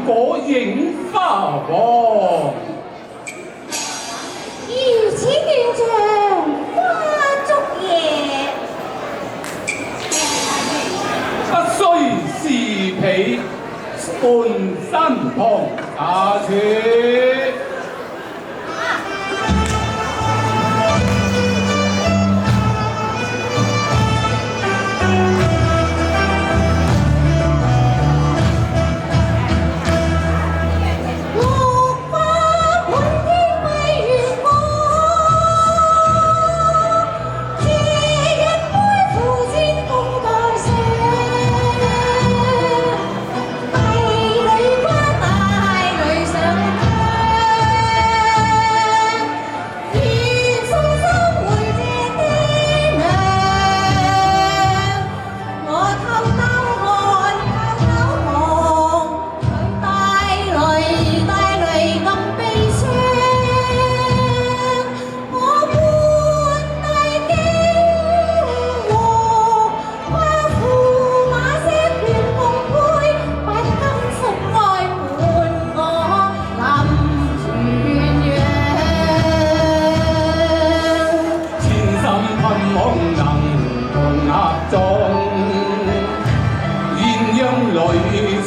果映花黃。如此斷腸花燭夜，不須是彼半身旁打處。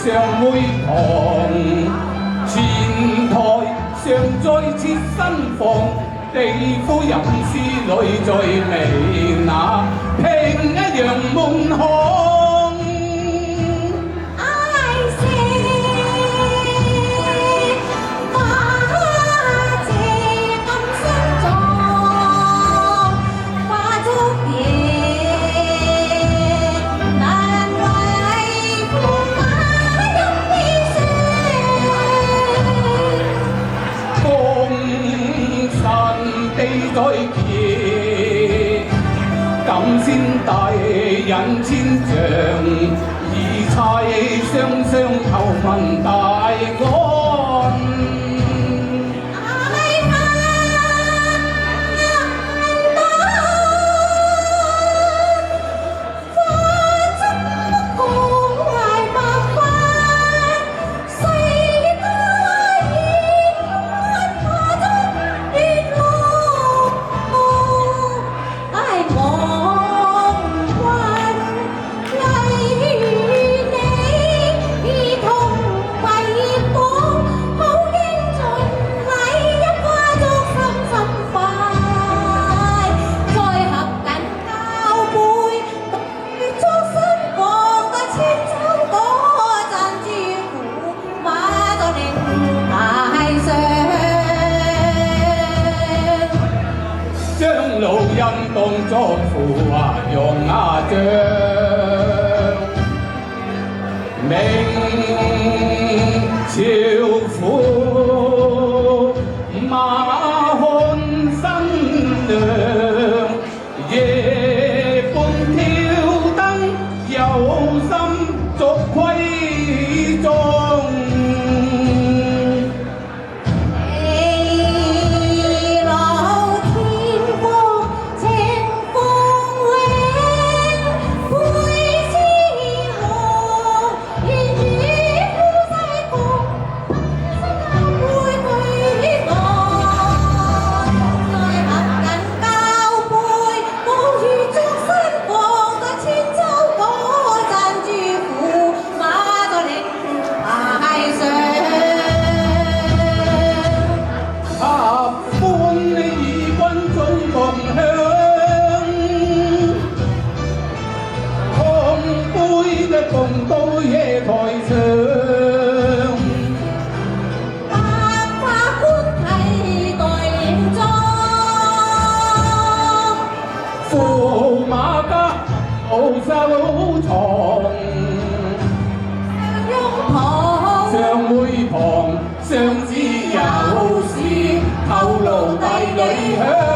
上會旁，前台上再設新房，地府吟詩裏最美那平一樣夢行。再見，感先大人千丈，二妻雙雙求問大安。老人當作父啊，用牙將明朝父馬漢新娘，夜半挑燈有心續閨妝。共到夜台上，百花官替代殮妝，駙馬家好收藏，上會旁，上只有事透露帝女香。